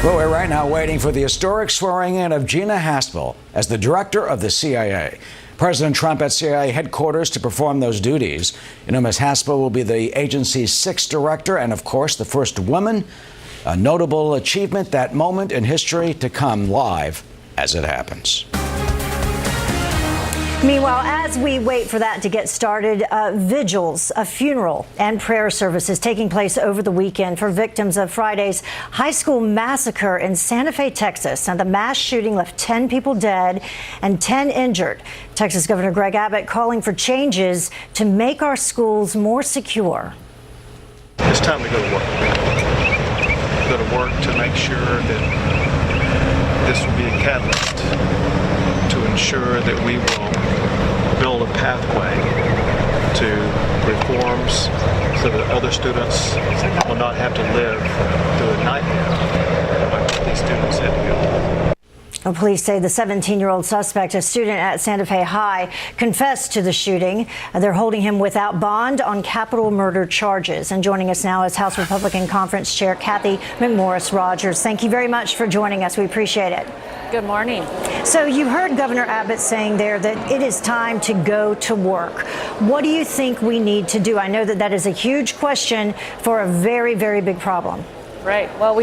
Well, we're right now waiting for the historic swearing in of Gina Haspel as the director of the CIA. President Trump at CIA headquarters to perform those duties. You know, Ms. Haspel will be the agency's sixth director and, of course, the first woman. A notable achievement, that moment in history to come live as it happens. Meanwhile, as we wait for that to get started, vigils, a funeral, and prayer services taking place over the weekend for victims of Friday's high school massacre in Santa Fe, Texas. And the mass shooting left 10 people dead and 10 injured. Texas Governor Greg Abbott calling for changes to make our schools more secure. It's time to go to work. Go to work to make sure that this will be a catalyst to ensure that we will build a pathway to reforms so that other students will not have to live through a nightmare like these students had to go through. Police say the 17-year-old suspect, a student at Santa Fe High, confessed to the shooting. They're holding him without bond on capital murder charges. And joining us now is House Republican Conference Chair Kathy McMorris Rodgers. Thank you very much for joining us. We appreciate it. Good morning. So you heard Governor Abbott saying there that it is time to go to work. What do you think we need to do? I know that that is a huge question for a very, very big problem. Right. Well,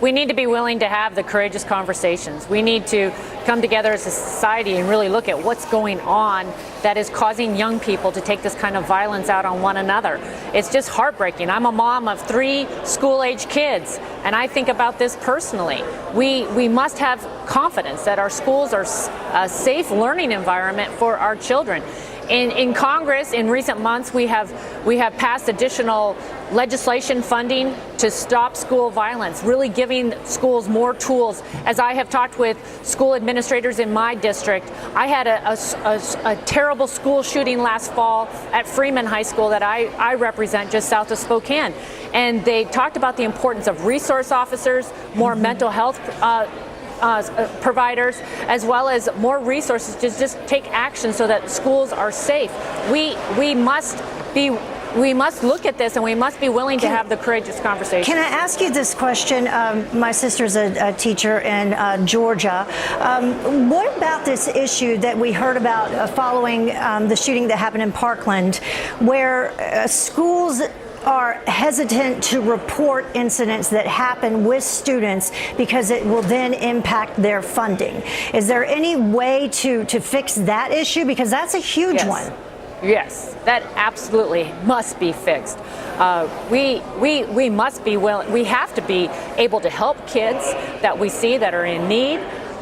we need to be willing to have the courageous conversations. We need to come together as a society and really look at what's going on that is causing young people to take this kind of violence out on one another. It's just heartbreaking. I'm a mom of 3 school-age kids, and I think about this personally. We must have confidence that our schools are a safe learning environment for our children. In Congress, in recent months, we have passed additional legislation funding to stop school violence, really giving schools more tools. As I have talked with school administrators in my district, I had a terrible school shooting last fall at Freeman High School that I represent just south of Spokane. And they talked about the importance of resource officers, more mental health providers, as well as more resources to just take action so that schools are safe. We must look at this, and we must be willing to have the courageous conversation. Can I ask you this question? My sister's a teacher in Georgia. What about this issue that we heard about following the shooting that happened in Parkland, where schools are hesitant to report incidents that happen with students because it will then impact their funding? Is there any way to fix that issue? Because that's a huge one. Yes, that absolutely must be fixed. We must be willing. We have to be able to help kids that we see that are in need.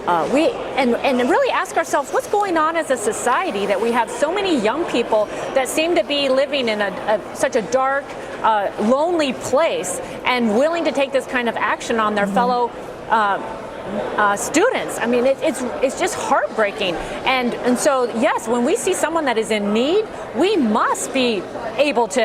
And really ask ourselves what's going on as a society that we have so many young people that seem to be living in such a dark, lonely place and willing to take this kind of action on their fellow students. I mean, it's just heartbreaking. And so, yes, when we see someone that is in need, we must be able to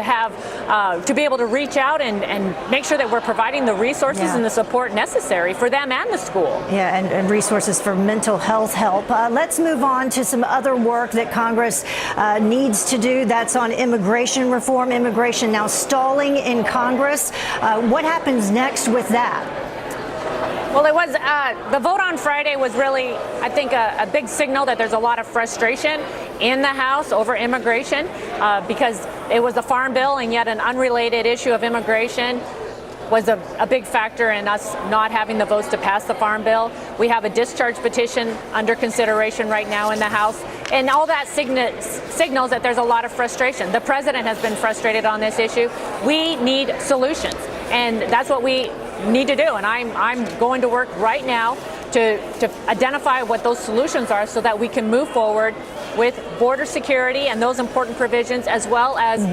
reach out and make sure that we're providing the resources and the support necessary for them and the school. Yeah, and resources for mental health help. Let's move on to some other work that Congress needs to do. That's on immigration reform. Immigration now stalling in Congress. What happens next with that? Well, it was the vote on Friday was really, I think, a big signal that there's a lot of frustration in the House over immigration because it was the Farm Bill, and yet an unrelated issue of immigration was a big factor in us not having the votes to pass the Farm Bill. We have a discharge petition under consideration right now in the House, and all that signals that there's a lot of frustration. The president has been frustrated on this issue. We need solutions, and that's what we need to do, and I'm going to work right now to identify what those solutions are so that we can move forward with border security and those important provisions, as well as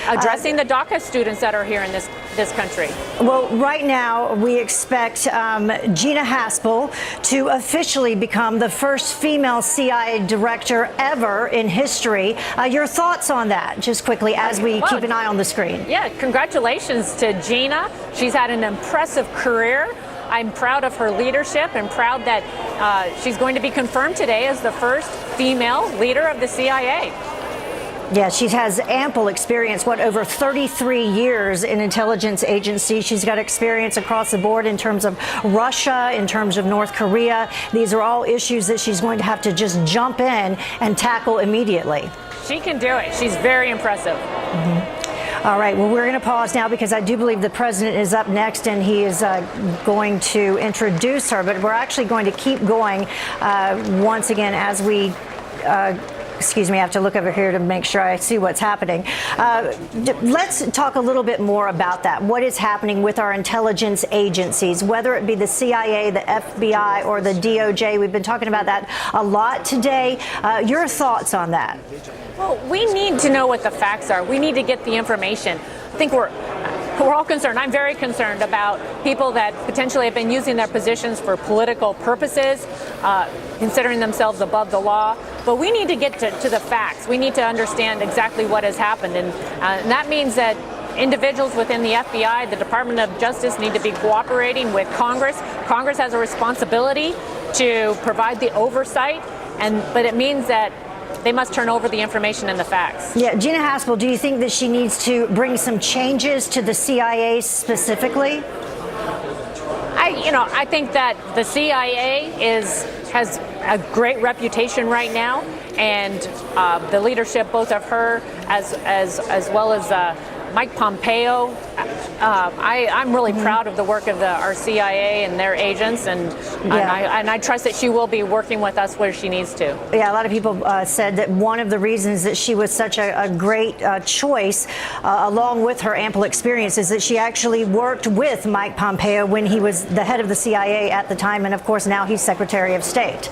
addressing the DACA students that are here in this country. Well, right now we expect Gina Haspel to officially become the first female CIA director ever in history. Your thoughts on that, just quickly, as we keep an eye on the screen. Yeah, congratulations to Gina. She's had an impressive career. I'm proud of her leadership and proud that she's going to be confirmed today as the first female leader of the CIA. Yeah, she has ample experience, over 33 years in intelligence agencies. She's got experience across the board in terms of Russia, in terms of North Korea. These are all issues that she's going to have to just jump in and tackle immediately. She can do it. She's very impressive. All right, well, we're going to pause now because I do believe the president is up next and he is going to introduce her. But we're actually going to keep going once again as we excuse me, I have to look over here to make sure I see what's happening. Let's talk a little bit more about that. What is happening with our intelligence agencies, whether it be the CIA, the FBI, or the DOJ? We've been talking about that a lot today. Your thoughts on that? Well, we need to know what the facts are. We need to get the information. I think we're all concerned. I'm very concerned about people that potentially have been using their positions for political purposes, considering themselves above the law. But we need to get to the facts. We need to understand exactly what has happened. And that means that individuals within the FBI, the Department of Justice, need to be cooperating with Congress. Congress has a responsibility to provide the oversight, but it means that they must turn over the information and the facts. Yeah, Gina Haspel, do you think that she needs to bring some changes to the CIA specifically? I think that the CIA has a great reputation right now, and the leadership, both of her as well as Mike Pompeo. I'm really proud of the work of our CIA and their agents, and I trust that she will be working with us where she needs to. Yeah, a lot of people said that one of the reasons that she was such a great choice, along with her ample experience, is that she actually worked with Mike Pompeo when he was the head of the CIA at the time, and of course now he's Secretary of State.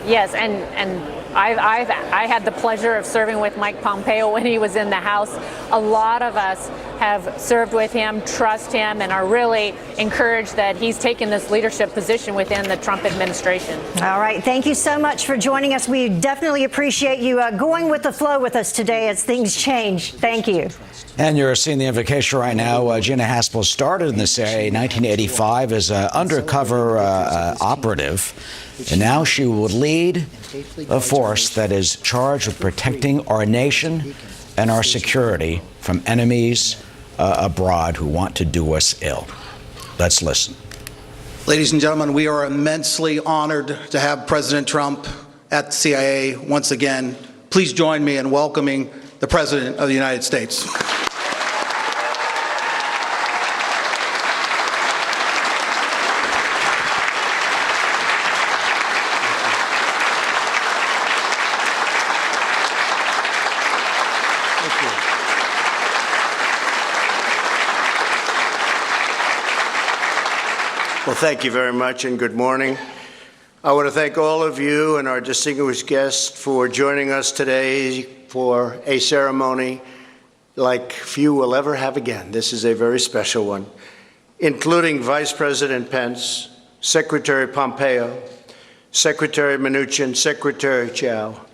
Yes, and I had the pleasure of serving with Mike Pompeo when he was in the House. A lot of us have served with him, trust him, and are really encouraged that he's taken this leadership position within the Trump administration. All right. Thank you so much for joining us. We definitely appreciate you going with the flow with us today as things change. Thank you. And you're seeing the invocation right now. Gina Haspel started in the CIA in 1985 as an undercover operative. And now she will lead a force that is charged with protecting our nation and our security from enemies abroad who want to do us ill. Let's listen. Ladies and gentlemen, we are immensely honored to have President Trump at the CIA once again. Please join me in welcoming the President of the United States. Well, thank you very much and good morning. I want to thank all of you and our distinguished guests for joining us today for a ceremony like few will ever have again. This is a very special one, including Vice President Pence, Secretary Pompeo, Secretary Mnuchin, Secretary Chao,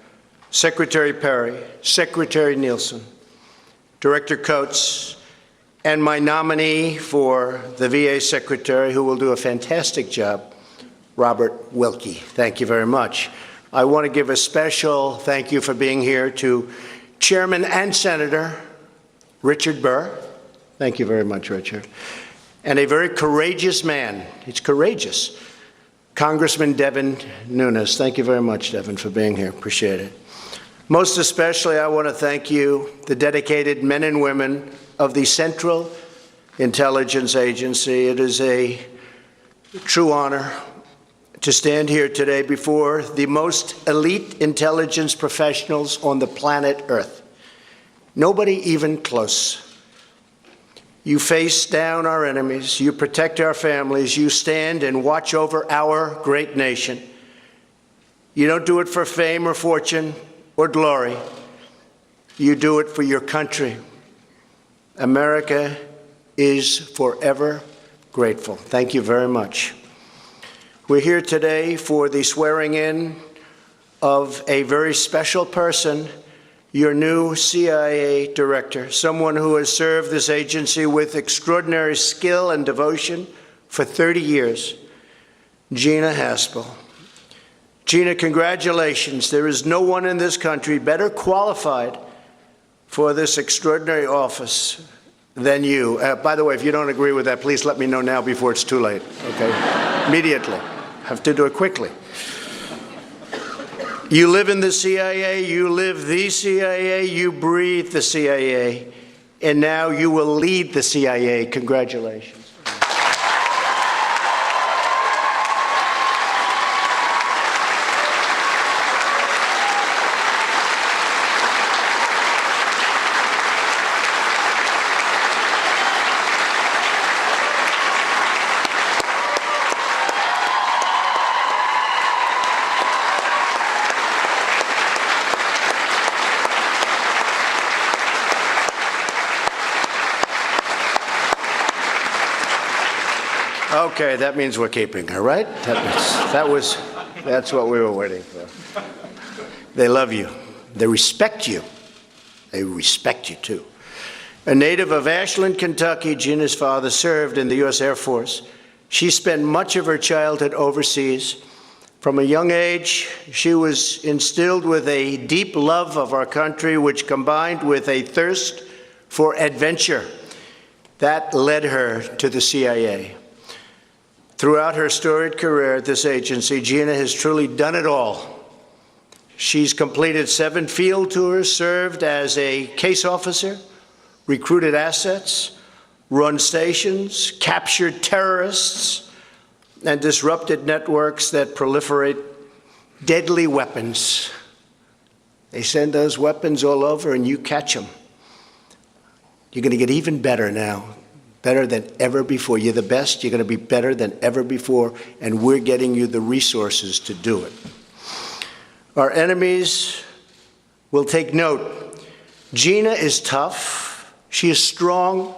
Secretary Perry, Secretary Nielsen, Director Coates, and my nominee for the VA Secretary, who will do a fantastic job, Robert Wilkie. Thank you very much. I want to give a special thank you for being here to Chairman and Senator Richard Burr. Thank you very much, Richard. And a very courageous man. He's courageous. Congressman Devin Nunes. Thank you very much, Devin, for being here. Appreciate it. Most especially, I want to thank you, the dedicated men and women of the Central Intelligence Agency. It is a true honor to stand here today before the most elite intelligence professionals on the planet Earth. Nobody even close. You face down our enemies, you protect our families, you stand and watch over our great nation. You don't do it for fame or fortune or glory. You do it for your country. America is forever grateful. Thank you very much. We're here today for the swearing in of a very special person, your new CIA director, someone who has served this agency with extraordinary skill and devotion for 30 years, Gina Haspel. Gina, congratulations. There is no one in this country better qualified for this extraordinary office than you. By the way, if you don't agree with that, please let me know now before it's too late, okay? Immediately. Have to do it quickly. You live in the CIA, you live the CIA, you breathe the CIA, and now you will lead the CIA. Congratulations. Okay, that means we're keeping her, right? That's what we were waiting for. They love you. They respect you. They respect you, too. A native of Ashland, Kentucky, Gina's father served in the U.S. Air Force. She spent much of her childhood overseas. From a young age, she was instilled with a deep love of our country, which combined with a thirst for adventure. That led her to the CIA. Throughout her storied career at this agency, Gina has truly done it all. She's completed 7 field tours, served as a case officer, recruited assets, run stations, captured terrorists, and disrupted networks that proliferate deadly weapons. They send those weapons all over and you catch them. You're going to get even better now. Better than ever before. You're the best. You're going to be better than ever before, and we're getting you the resources to do it. Our enemies will take note. Gina is tough. She is strong.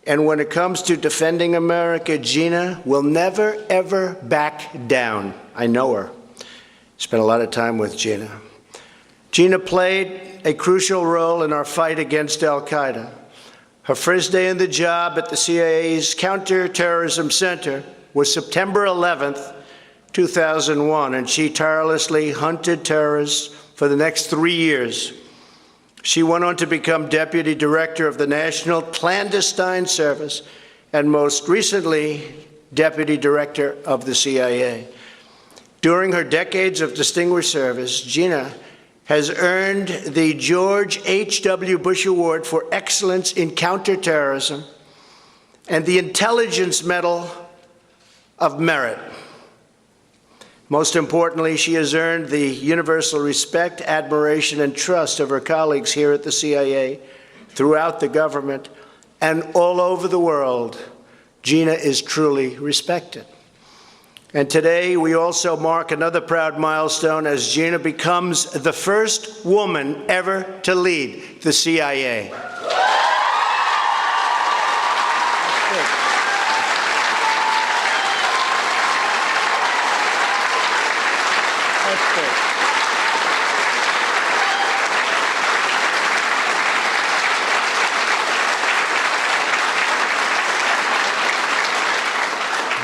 And when it comes to defending America, Gina will never, ever back down. I know her. Spent a lot of time with Gina. Gina played a crucial role in our fight against al-Qaeda. Her first day on the job at the CIA's Counterterrorism Center was September 11th, 2001, and she tirelessly hunted terrorists for the next 3 years. She went on to become Deputy Director of the National Clandestine Service and most recently, Deputy Director of the CIA. During her decades of distinguished service, Gina has earned the George H.W. Bush Award for Excellence in Counterterrorism and the Intelligence Medal of Merit. Most importantly, she has earned the universal respect, admiration, and trust of her colleagues here at the CIA, throughout the government, and all over the world. Gina is truly respected. And today, we also mark another proud milestone as Gina becomes the first woman ever to lead the CIA.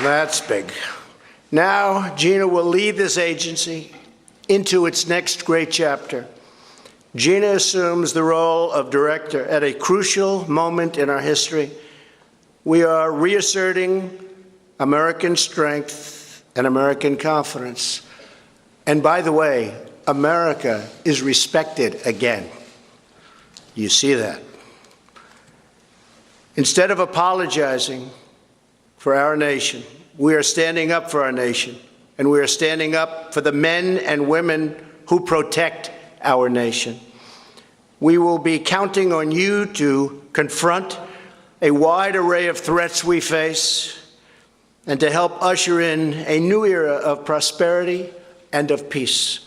That's big. Now, Gina will lead this agency into its next great chapter. Gina assumes the role of director at a crucial moment in our history. We are reasserting American strength and American confidence. And by the way, America is respected again. You see that. Instead of apologizing for our nation, we are standing up for our nation, and we are standing up for the men and women who protect our nation. We will be counting on you to confront a wide array of threats we face and to help usher in a new era of prosperity and of peace.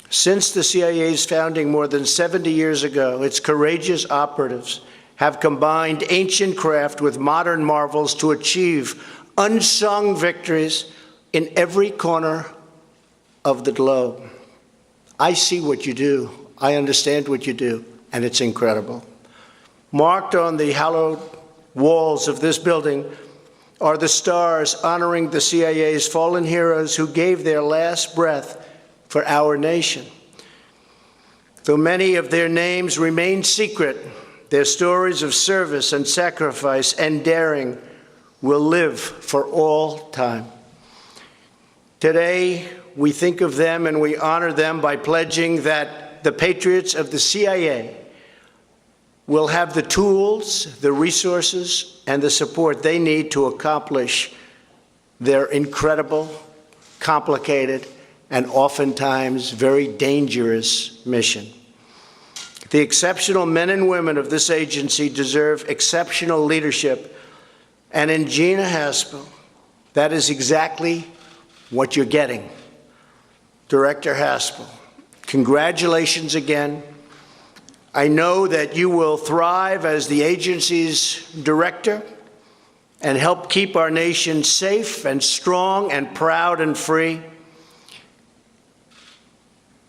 Since the CIA's founding more than 70 years ago, its courageous operatives have combined ancient craft with modern marvels to achieve unsung victories in every corner of the globe. I see what you do. I understand what you do, and it's incredible. Marked on the hallowed walls of this building are the stars honoring the CIA's fallen heroes who gave their last breath for our nation. Though many of their names remain secret, their stories of service and sacrifice and daring will live for all time. Today, we think of them and we honor them by pledging that the patriots of the CIA will have the tools, the resources, and the support they need to accomplish their incredible, complicated, and oftentimes very dangerous mission. The exceptional men and women of this agency deserve exceptional leadership, and in Gina Haspel, that is exactly what you're getting. Director Haspel, congratulations again. I know that you will thrive as the agency's director and help keep our nation safe and strong and proud and free.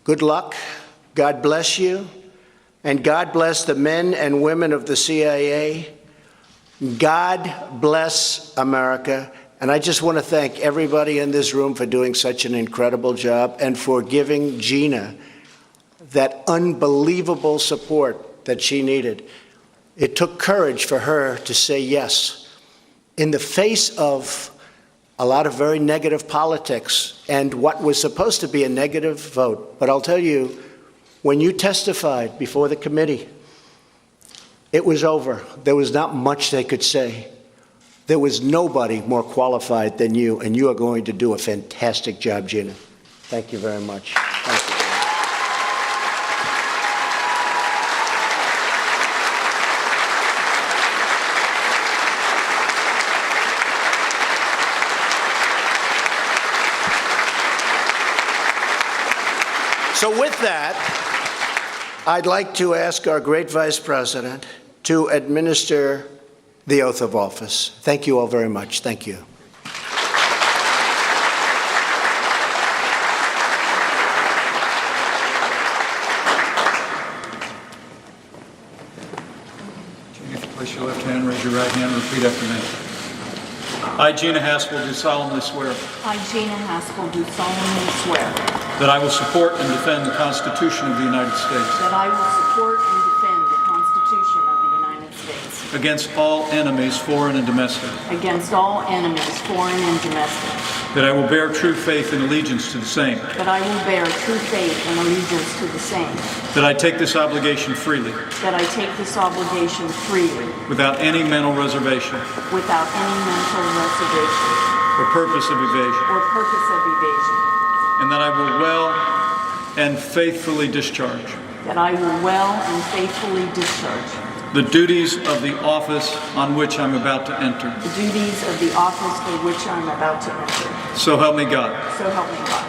Good luck. God bless you. And God bless the men and women of the CIA. God bless America. And I just want to thank everybody in this room for doing such an incredible job and for giving Gina that unbelievable support that she needed. It took courage for her to say yes in the face of a lot of very negative politics and what was supposed to be a negative vote. But I'll tell you, when you testified before the committee, it was over. There was not much they could say. There was nobody more qualified than you, and you are going to do a fantastic job, Gina. Thank you very much. Thank you. So with that, I'd like to ask our great Vice President to administer the oath of office. Thank you all very much. Thank you. Place your left hand, raise your right hand, repeat after me. I, Gina Haspel, do solemnly swear I, Gina Haspel, do solemnly swear that I will support and defend the Constitution of the United States that I will support and defend the Constitution of the United States against all enemies, foreign and domestic, against all enemies, foreign and domestic, that I will bear true faith and allegiance to the same, that I will bear true faith and allegiance to the same, that I take this obligation freely, that I take this obligation freely, without any mental reservation without any mental reservation or purpose of evasion, or purpose of evasion, and that I will well and faithfully discharge that I will well and faithfully discharge the duties of the office on which I'm about to enter. the duties of the office for which I'm about to enter. So help me God. So help me God.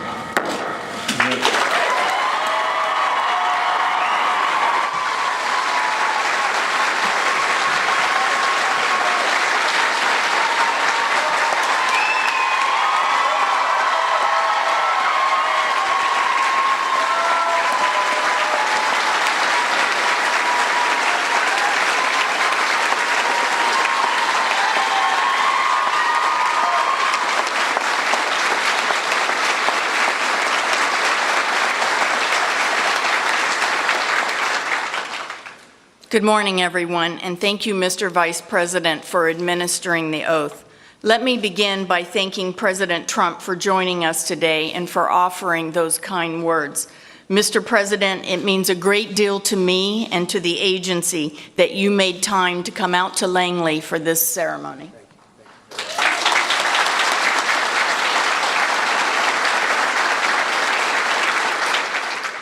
Good morning, everyone, and thank you, Mr. Vice President, for administering the oath. Let me begin by thanking President Trump for joining us today and for offering those kind words. Mr. President, it means a great deal to me and to the agency that you made time to come out to Langley for this ceremony.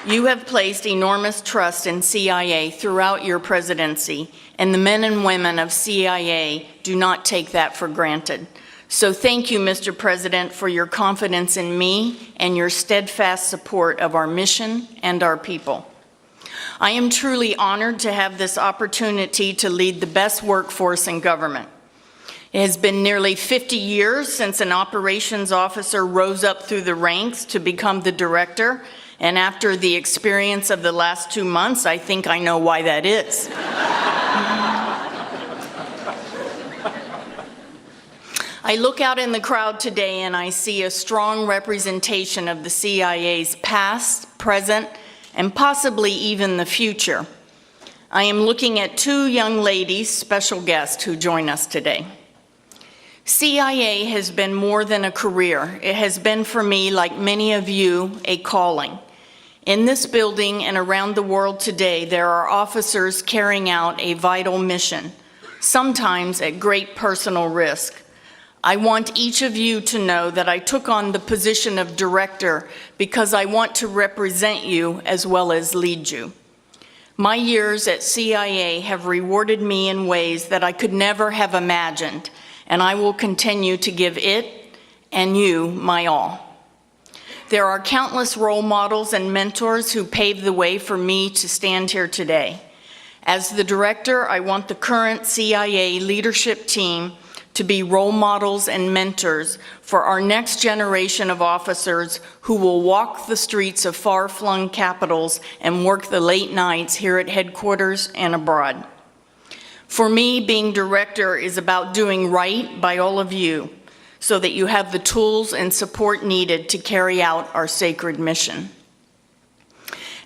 You have placed enormous trust in CIA throughout your presidency, and the men and women of CIA do not take that for granted. So thank you, Mr. President, for your confidence in me and your steadfast support of our mission and our people. I am truly honored to have this opportunity to lead the best workforce in government. It has been nearly 50 years since an operations officer rose up through the ranks to become the director. And after the experience of the last 2 months, I think I know why that is. I look out in the crowd today and I see a strong representation of the CIA's past, present, and possibly even the future. I am looking at two young ladies, special guests, who join us today. CIA has been more than a career. It has been for me, like many of you, a calling. In this building and around the world today, there are officers carrying out a vital mission, sometimes at great personal risk. I want each of you to know that I took on the position of director because I want to represent you as well as lead you. My years at CIA have rewarded me in ways that I could never have imagined, and I will continue to give it and you my all. There are countless role models and mentors who paved the way for me to stand here today. As the director, I want the current CIA leadership team to be role models and mentors for our next generation of officers who will walk the streets of far-flung capitals and work the late nights here at headquarters and abroad. For me, being director is about doing right by all of you so that you have the tools and support needed to carry out our sacred mission.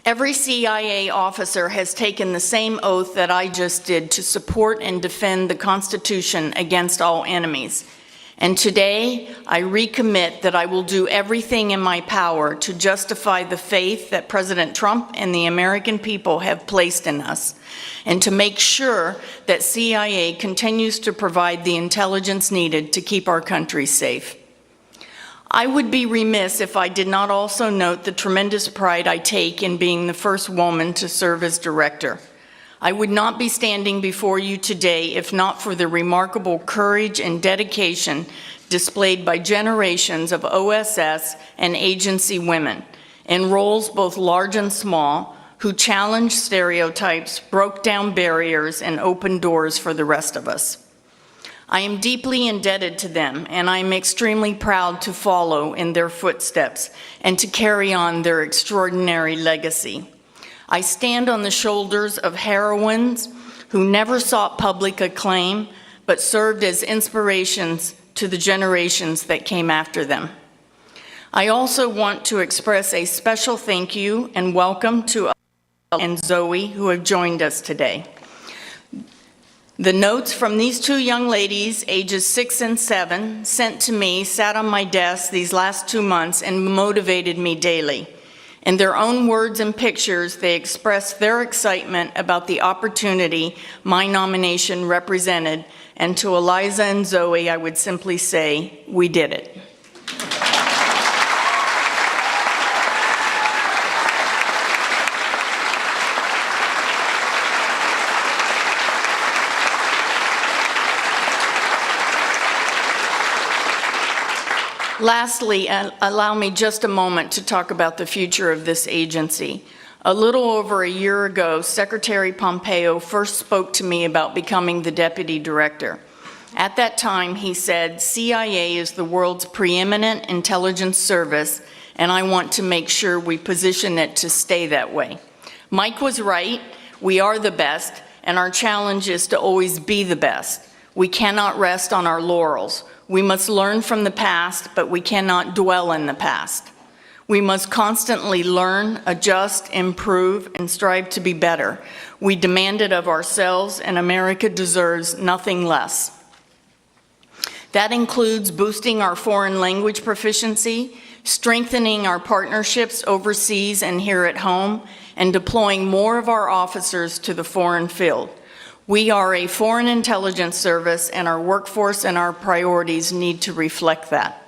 Every CIA officer has taken the same oath that I just did to support and defend the Constitution against all enemies. And today, I recommit that I will do everything in my power to justify the faith that President Trump and the American people have placed in us, and to make sure that CIA continues to provide the intelligence needed to keep our country safe. I would be remiss if I did not also note the tremendous pride I take in being the first woman to serve as director. I would not be standing before you today if not for the remarkable courage and dedication displayed by generations of OSS and agency women in roles both large and small, who challenged stereotypes, broke down barriers, and opened doors for the rest of us. I am deeply indebted to them, and I am extremely proud to follow in their footsteps and to carry on their extraordinary legacy. I stand on the shoulders of heroines who never sought public acclaim, but served as inspirations to the generations that came after them. I also want to express a special thank you and welcome to and Zoe, who have joined us today. The notes from these two young ladies, ages 6 and 7, sent to me, sat on my desk these last 2 months and motivated me daily. In their own words and pictures, they expressed their excitement about the opportunity my nomination represented, and to Eliza and Zoe, I would simply say, we did it. Lastly, allow me just a moment to talk about the future of this agency. A little over a year ago, Secretary Pompeo first spoke to me about becoming the deputy director. At that time, he said, CIA is the world's preeminent intelligence service, and I want to make sure we position it to stay that way. Mike was right. We are the best, and our challenge is to always be the best. We cannot rest on our laurels. We must learn from the past, but we cannot dwell in the past. We must constantly learn, adjust, improve, and strive to be better. We demand it of ourselves, and America deserves nothing less. That includes boosting our foreign language proficiency, strengthening our partnerships overseas and here at home, and deploying more of our officers to the foreign field. We are a foreign intelligence service, and our workforce and our priorities need to reflect that.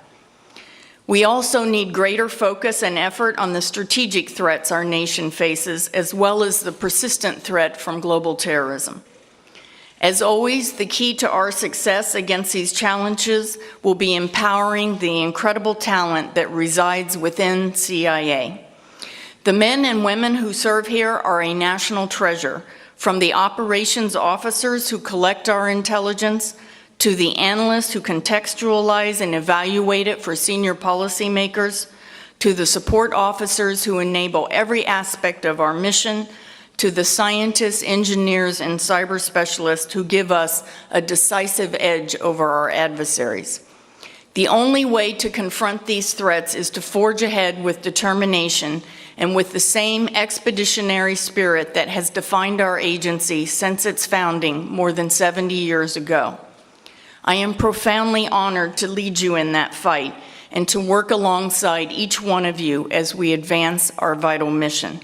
We also need greater focus and effort on the strategic threats our nation faces, as well as the persistent threat from global terrorism. As always, the key to our success against these challenges will be empowering the incredible talent that resides within CIA. The men and women who serve here are a national treasure, from the operations officers who collect our intelligence, to the analysts who contextualize and evaluate it for senior policymakers, to the support officers who enable every aspect of our mission, to the scientists, engineers, and cyber specialists who give us a decisive edge over our adversaries. The only way to confront these threats is to forge ahead with determination and with the same expeditionary spirit that has defined our agency since its founding more than 70 years ago. I am profoundly honored to lead you in that fight and to work alongside each one of you as we advance our vital mission.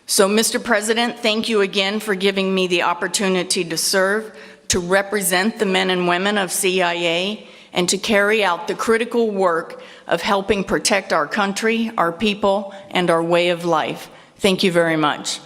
So, Mr. President, thank you again for giving me the opportunity to serve, to represent the men and women of CIA, and to carry out the critical work of helping protect our country, our people, and our way of life. Thank you very much.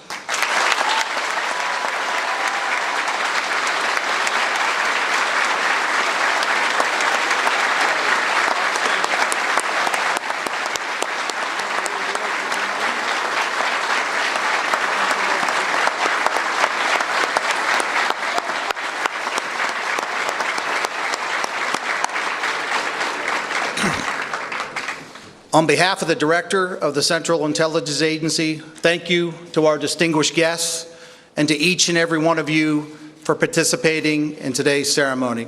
On behalf of the Director of the Central Intelligence Agency, thank you to our distinguished guests and to each and every one of you for participating in today's ceremony.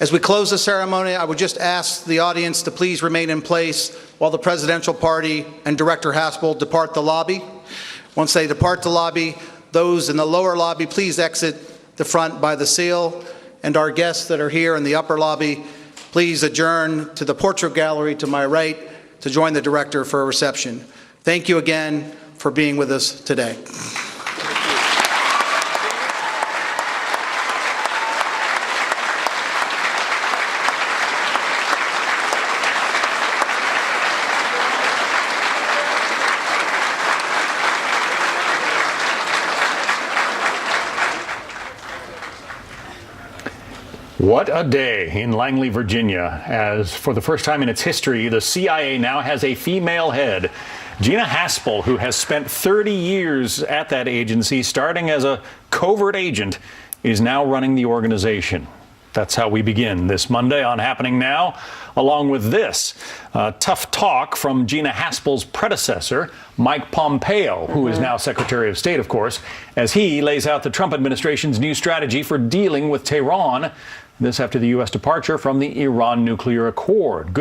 As we close the ceremony, I would just ask the audience to please remain in place while the presidential party and Director Haspel depart the lobby. Once they depart the lobby, those in the lower lobby, please exit the front by the seal, and our guests that are here in the upper lobby, please adjourn to the portrait gallery to my right to join the director for a reception. Thank you again for being with us today. What a day in Langley, Virginia, as for the first time in its history, the CIA now has a female head. Gina Haspel, who has spent 30 years at that agency, starting as a covert agent, is now running the organization. That's how we begin this Monday on Happening Now, along with this tough talk from Gina Haspel's predecessor, Mike Pompeo, who is now Secretary of State, of course, as he lays out the Trump administration's new strategy for dealing with Tehran. This after the U.S. departure from the Iran nuclear accord.